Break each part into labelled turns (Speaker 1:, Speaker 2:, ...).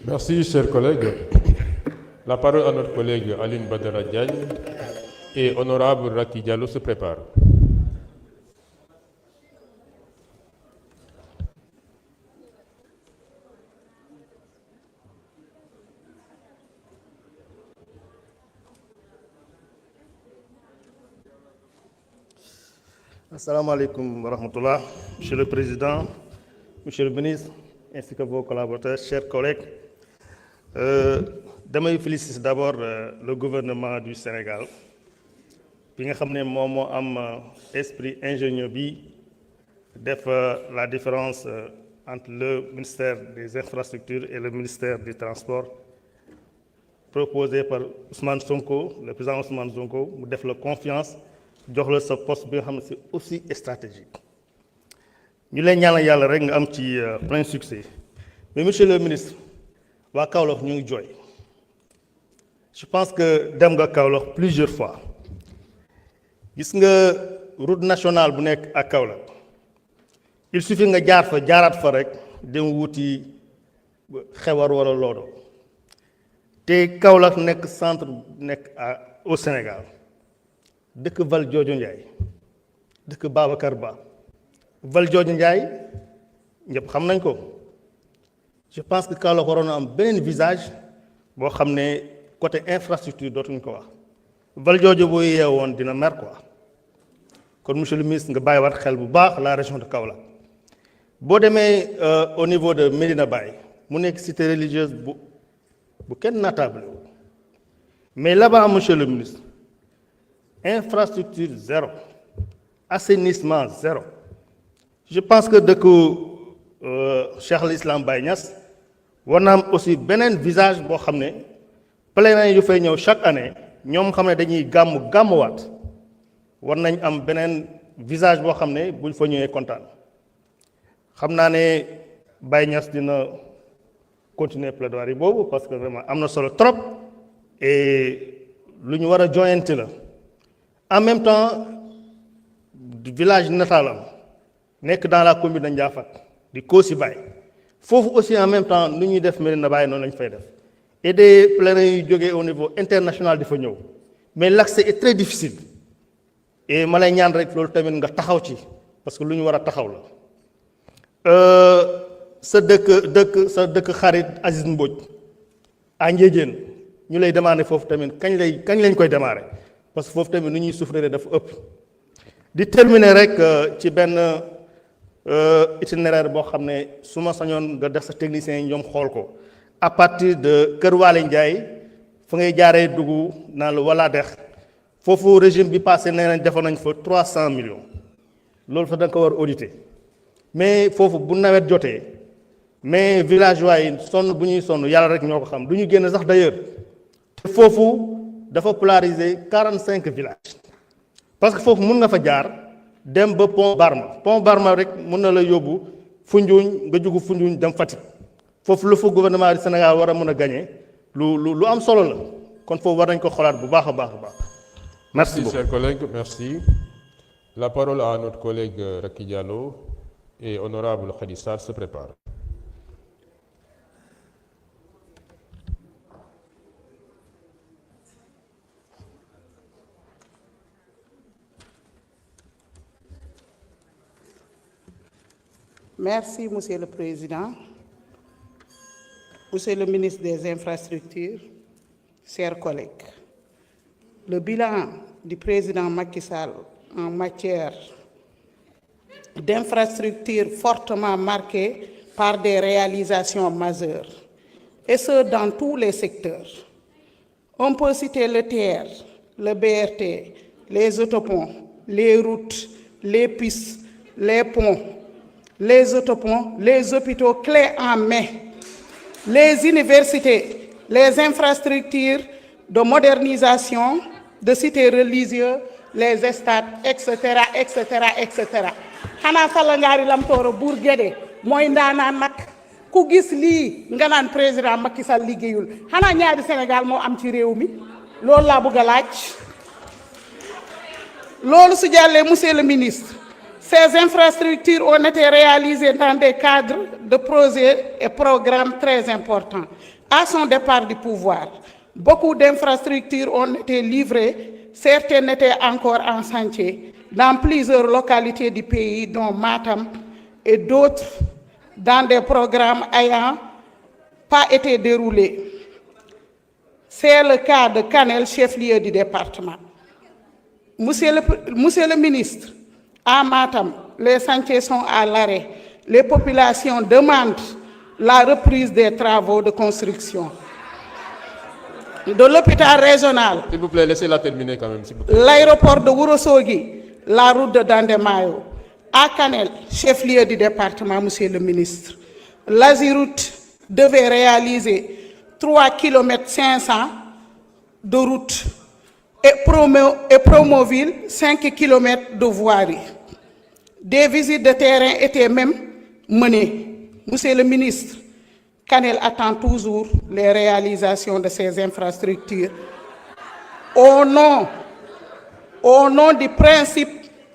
Speaker 1: Merci, chers collègues. La parole à notre collègue Aline Badara Diagne et honorable Racky Diallo se prépare.
Speaker 2: Assalamu alaikum wa rahmatullah. Monsieur le Président, Monsieur le Ministre, ainsi que vos collaborateurs, chers collègues. Damay féliciter d'abord le gouvernement du Sénégal bi nga xam ne moom moo am esprit ingénieux bi def la différence entre le ministère des Infrastructures et le ministère des Transports proposé par Ousmane Sonko, le président Ousmane Sonko, mu def la confiance jox la sa poste bi nga xam ne c'est aussi stratégique ñu leen ñaanal yàlla rek nga am ci plein succès. Mais monsieur le ministre, waa Kaolack ñu ngi jooy. Je pense que dem nga Kaolack plusieurs fois gis nga route nationale bu nekk ak Kaolack il suffit nga jaar fa jaaraat fa rek dem wuti Xewar wala Lodo te Kaolack nekk centre nekk au Sénégal dëkk Valdiodio Ndiaye dëkk Babacar Ba Valdiodio Ndiaye ñëpp xam nañ ko. Je pense que Kaolack waroon na am beneen visage boo xam ne côté infrastructure dootuñu ko wax Valdiodio boo yeewoon dina mer quoi kon monsieur le ministre nga bàyyiwaat xel bu baax la région de Kaolack. boo demee au niveau de Medina Baye mu nekk cité religieuse bu kenn natable mais là-bas monsieur le ministre infrastructure zéro assainissement zéro. Je pense que dëkku Cheikh al Islam Baye Niass war na am aussi beneen visage boo xam ne pèlerins yu fay ñëw chaque année ñoom xam ne dañuy gàmmuwaat war nañ am beneen visage boo xam ne buñ fa ñëwee kontaan. xam naa ne Baye Niass dina continuer plaidoirie boobu parce que vraiment am na solo trop et lu ñu war a joyante la. En même temps village nataalam nekk dans la commune de Ndiafate di Kossy Baye foofu aussi en même temps nu ñuy def Medina Baye noonu lañ fay def et des pèlerins yu jógee au niveau international di fa ñëw mais l'accès est très difficile et ma lay ñaan rek loolu tamit nga taxaw ci parce que lu ñu war a taxaw la. sa dëkk xarit Aziz Mbodj à Ndiédiène ñu lay demander foofu tamit kañ lañ koy démarrer parce que foofu tamit nu ñuy souffrir dafa ëpp. di terminer rek ci benn itinéraire boo xam ne su ma sañoon nga def sa technicien yi ñoom xool ko à partir de Kër Waale Ndiaye fa ngay jaaree dugg naan la wala dex foofu régime bi passé nee nañ defoon nañ fa 300 millions loolu sax da nga ko war auditer mais foofu bu nawet jotee mais villageois yi sonn bu ñuy sonn yàlla rek ñoo ko xam du ñu génn sax d'ailleurs te foofu dafa polariser 45 villages parce que foofu mun nga fa jaar dem ba pont Barma rek mun na la yóbbu Foundiougne nga jugu Foundiougne dem Fatick foofu lu fa gouvernement du Sénégal war a mën a gagner lu am solo la kon foofu war nañ ko xoolaat bu baax a baax. Merci beaucoup.
Speaker 1: Chers collègues, merci. La parole à notre collègue Racky Diallo et honorable Khady Sarr se prépare.
Speaker 3: Merci, Monsieur le Président, Monsieur le ministre des Infrastructures, chers collègues. Le bilan du président Macky Sall en matière d'infrastructures fortement marqué par des réalisations majeures, et ce dans tous les secteurs. On peut citer le TER, le BRT, les autoponts, les routes, les pistes, les ponts, les autoponts, les hôpitaux clés en main, les universités, les infrastructures de modernisation, de cités religieuses, les stades, etc., etc., etc. xanaa Falla Ngaari Lam Tooro Buur Gédé mooy ndaanaan nag ku gis lii nga naan président Macky Sall liggéeyul xanaa ñaari Sénégal moo am ci réew mi loolu laa bëgg a laaj. loolu su jàllee monsieur le ministre Ces infrastructures ont été réalisées dans des cadres de projets et programmes très importants. À son départ du pouvoir, beaucoup d'infrastructures ont été livrées, certaines étaient encore en chantier dans plusieurs localités du pays, dont Matam, et d'autres dans des programmes ayant pas été déroulés. C'est le cas de Kanel, chef-lieu du département. Monsieur le ministre, à Matam, les chantiers sont à l'arrêt. Les populations demandent la reprise des travaux de construction. De l'hôpital régional,
Speaker 1: S'il vous plaît, laissez-la terminer quand même, s'il vous plaît.
Speaker 3: l'aéroport de Ourossogui, la route de Dandemayo. À Kanel, chef-lieu du département, monsieur le ministre, l'Aziroute devait réaliser 3,5 km de route et Promoville 5 km de voirie. Des visites de terrain étaient même menées. Monsieur le ministre, Kanel attend toujours les réalisations de ces infrastructures au nom du principe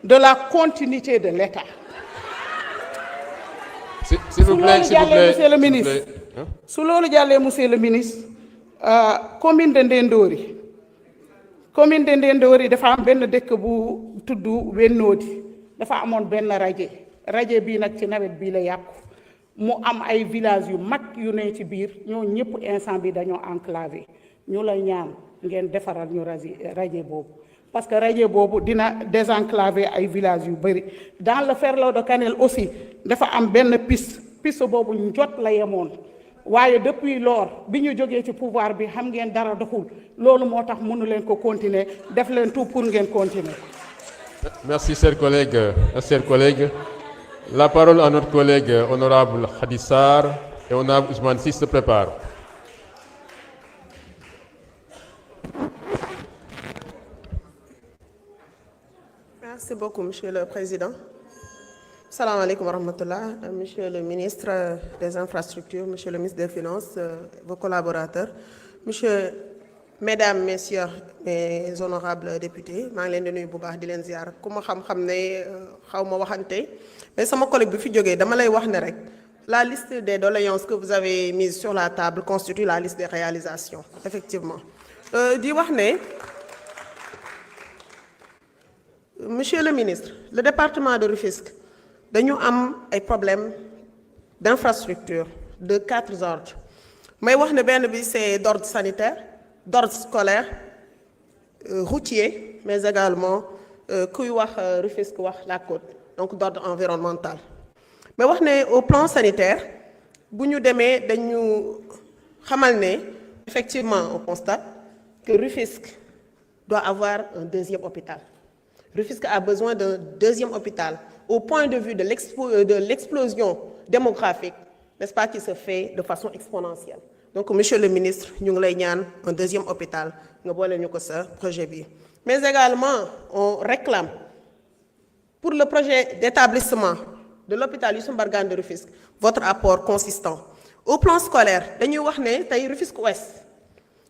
Speaker 3: de la continuité de l'État.
Speaker 1: S'il vous plaît, s'il vous plaît.
Speaker 3: Monsieur le ministre. Su loolu jàllee, monsieur le ministre, commune de Ndendori dafa am benn dëkk bu tudd Wennoodi dafa amoon benn rajo bii nag ci nawet bii la yàqu mu am ay villages yu mag yu ne ci biir ñoo ñëpp instant bi dañoo enclavé ñu lay ñaan ngeen defaral ñu rajo boobu parce que rajo boobu dina désenclaver ay villages yu bëri. Dans le Ferlo de Kanel aussi dafa am benn piste boobu njot la yemoon waaye depuis lors bi ñu jógee ci pouvoir bi xam ngeen dara doxul loolu moo tax mënu leen ko continuer def leen tout pour ngeen continuer.
Speaker 1: Merci, chers collègues. La parole à notre collègue honorable Khadissar et honorable Ousmane Sy se prépare.
Speaker 4: Merci beaucoup, Monsieur le Président. Salam alaikum wa rahmatullah, Monsieur le ministre des Infrastructures, Monsieur le ministre des Finances, vos collaborateurs, Mesdames, Messieurs, mes honorables députés, maa ngi leen di nuyu bu baax di leen ziar ku ma xam-xam ne xaw ma waxante mais sama collègue bi fi jógee dama lay wax ne rek la liste des doléances que vous avez mises sur la table constitue la liste des réalisations effectivement di wax ne Monsieur le ministre, le département de Rufisque dañu am ay problèmes d'infrastructure de 4 ordres may wax ne benn bi c'est d'ordre sanitaire, d'ordre scolaire, routier, mais également kuy wax Rufisque wax la côte, donc d'ordre environnemental. mais wax ne au plan sanitaire bu ñu demee dañu xamal ne effectivement on constate que Rufisque doit avoir un deuxième hôpital. Rufisque a besoin d'un deuxième hôpital au point de vue de l'explosion démographique, n'est-ce pas, qui se fait de façon exponentielle. Donc, Monsieur le ministre, ñu ngi lay ñaan un deuxième hôpital nga boole ñu ko sa projet bi. Mais également, on réclame pour le projet d'établissement de l'hôpital Youssou Mbargane de Rufisque votre apport consistant. Au plan scolaire, dañuy wax ne tey Rufisque Ouest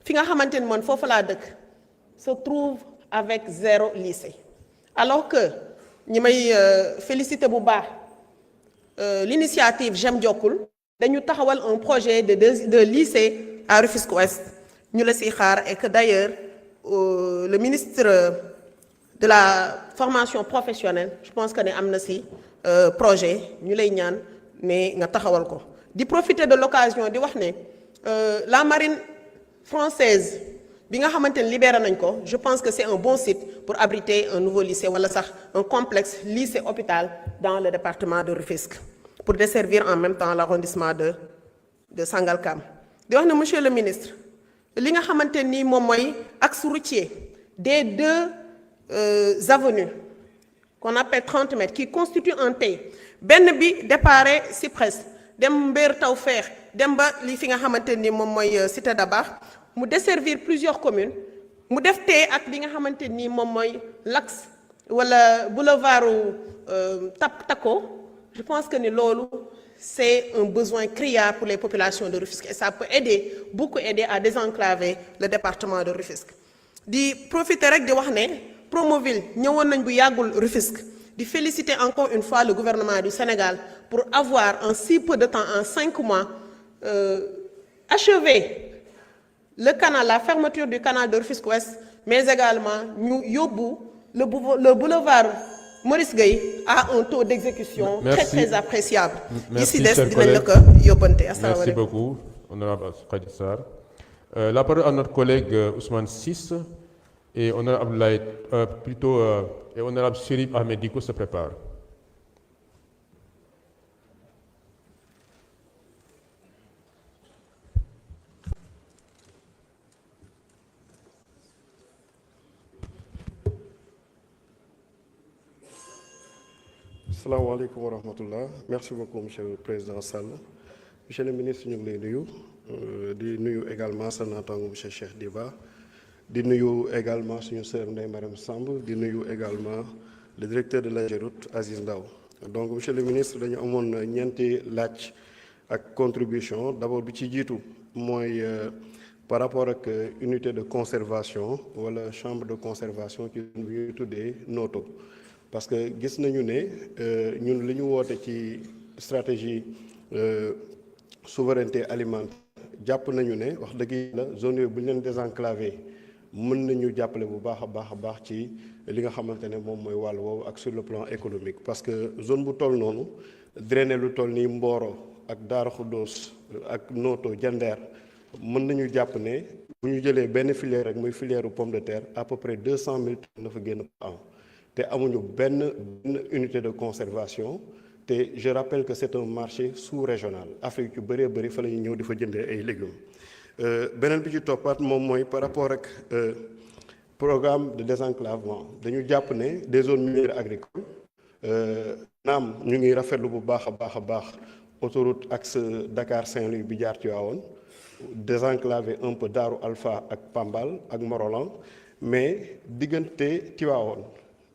Speaker 4: fi nga xamante ni man foofu laa dëkk se trouve avec 0 lycée. Alors que ñi may féliciter bu baax l'initiative J'aime Diokoul dañu taxawal un projet de lycée à Rufisque Ouest ñu la siy xaar et que d'ailleurs le ministre de la formation professionnelle je pense que ne am na si projet ñu lay ñaan ne nga taxawal ko. Di profiter de l'occasion di wax ne la marine française bi nga xamante ne libéré nañ ko je pense que c'est un bon site pour abriter un nouveau lycée wala sax un complexe lycée hôpital dans le département de Rufisque pour desservir en même temps l'arrondissement de Sangalkam. Di wax ne monsieur le ministre li nga xamante ni moom mooy axe routier des 2 avenues qu'on appelle 30 mètres qui constituent un T benn bi déparé Cyprès dem Mbéer Tawfeex dem ba li fi nga xamante ni moom mooy Cité Dabakh mu desservir plusieurs communes mu def tee ak li nga xamante ni moom mooy l'axe wala boulevardu Tako je pense que ni loolu c'est un besoin criard pour les populations de Rufisque et ça peut beaucoup aider à désenclaver le département de Rufisque. Di profiter rek di wax ne Promoville ñëwoon nañ bu yàggul Rufisque di féliciter encore une fois le gouvernement du Sénégal pour avoir en si peu de temps, en 5 mois, achevé le canal, la fermeture du canal de Rufisque Ouest, mais également ñu yóbbu le boulevard Maurice Gueye a un taux d'exécution très appréciable.
Speaker 1: Merci,
Speaker 4: Ici des
Speaker 1: cher
Speaker 4: dinañ la ko
Speaker 1: collègue.
Speaker 4: yóbbante.
Speaker 1: Merci beaucoup, honorable Khady Sarr. La parole à notre collègue Ousmane Ciss et honorable et honorable Chérif Ahmed Dicko se prépare.
Speaker 5: Asalaamaaleykum wa rahmatullah. Merci beaucoup monsieur le président Sall. Monsieur le ministre ñu ngi lay nuyu di nuyu également sa naataango monsieur Cheikh Diba di nuyu également suñu sœur Ndeye Mariam Samb di nuyu également le directeur de l'AGEROUTE Aziz Ndaw. Donc monsieur le ministre dañu amoon ñeenti laaj ak contribution d'abord bi ci jiitu mooy par rapport ak unité de conservation wala chambre de conservation ci bi ñuy tuddee Noto. Parce que gis nañu ne ñun li ñu woote ci stratégie souveraineté alimentaire jàpp nañu ne wax dëgg yàlla zone yooyu bu ñu leen désenclavé mën nañu jàppale bu baax a baax ci li nga xamante ne moom mooy wàll woowu ak sur le plan économique. Parce que zone bu toll noonu drainer lu toll nii Mboro ak Daara Khoudoss ak Noto Jandeer mën nañu jàpp ne bu ñu jëlee benn filière rek muy filière pomme de terre à peu près 200 000 tonnes na fa génn par an. te amuñu benn unité de conservation te je rappelle que c'est un marché sous-régional Afrique yu bëree bëri fa la ñuy ñëw di fa jëndee ay légumes beneen bi ci toppaat moom mooy par rapport ak programme de désenclavement dañu jàpp ne des zones minières agricoles naam ñu ngi rafetlu bu baax a baax autoroute axe Dakar Saint-Louis bi jaar Tivaouane désenclaver un peu Darou Alpha ak Pambal ak Morolan mais diggante Tivaouane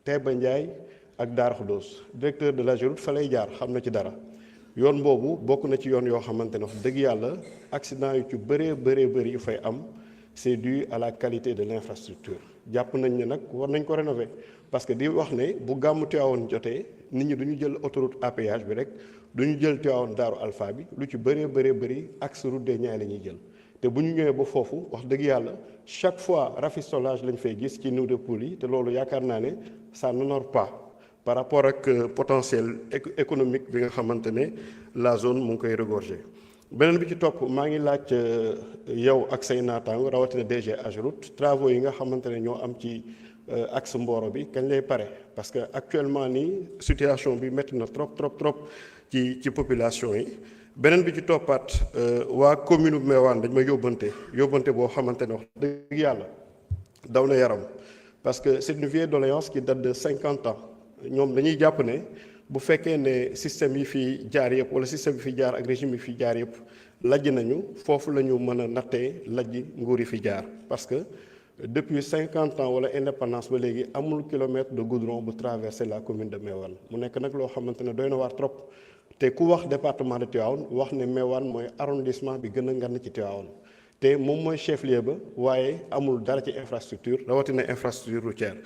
Speaker 5: Taïba Ndiaye ak Daara Khoudoss directeur de l'AGEROUTE fa lay jaar xam na ci dara yoon boobu bokk na ci yoon yoo xamante ne wax dëgg yàlla accident yu ci bëri yu fay am c'est dû à la qualité de l'infrastructure jàpp nañ ne nag war nañ ko rénover parce que di wax ne bu gàmmu Tivaouane jotee nit ñi du ñu jël autoroute à péage bi rek du ñu jël Tivaouane Daaru Alpha bi lu ci bëri axe route des Niayes la ñuy jël te bu ñu ñëwee ba foofu wax dëgg yàlla chaque fois rafistolage lañ fay gis ci niw de poule yi te loolu yaakaar naa ne ça n'honore pas par rapport ak potentiel économique bi nga xamante ne la zone mu ngi koy regorger. beneen bi ci topp maa ngi laaj yow ak say naataango rawatina DG AGEROUTE travaux yi nga xamante ne ñoo am ci axe Mboro bi kañ lay pare parce que actuellement nii situation bi métti na trop ci population yi. beneen bi ci toppaat waa commune bu Meouane dañ ma yóbbante boo xamante ne wax dëgg yàlla daw na yaram parce que c'est une vieille doléance qui date de 50 ans ñoom dañuy jàpp ne bu fekkee ne système yi fi jaar yëpp wala système yi fi jaar ak régime yi fi jaar yëpp lajj nañu foofu la ñu mën a nattee lajj nguur yi fi jaar parce que depuis 50 ans wala indépendance ba léegi amul kilomètre de goudron bu traverser la commune de Meouane mu nekk nag loo xamante ne doy na waar trop te ku wax département de Tivaouane wax ne Meouane mooy arrondissement bi gën a ngan ci Tivaouane te moom mooy chef-lieu ba waaye amul dara ci infrastructure rawatina infrastructure routière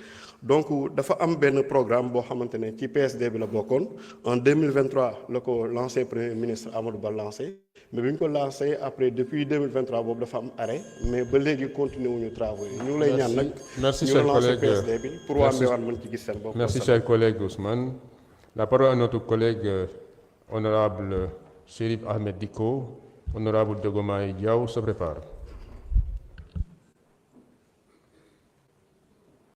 Speaker 5: donc dafa am benn programme boo xamante ne ci PSD bi la bokkoon en 2023 la ko lancé premier ministre Amadou Ba lancé mais bi ñu ko lancé après depuis 2023 boobu dafa am arrêt mais ba léegi continué wuñu travaux yi ñu ngi lay ñaan nag
Speaker 1: merci
Speaker 5: ñu
Speaker 1: cher
Speaker 5: lancé
Speaker 1: collègue
Speaker 5: PSD bi pour waa Meouane mën ci gis seen bopp.
Speaker 1: Merci cher collègue Ousmane. La parole à notre collègue honorable Chérif Ahmed Dicko, honorable Diomaye Diaw se prépare.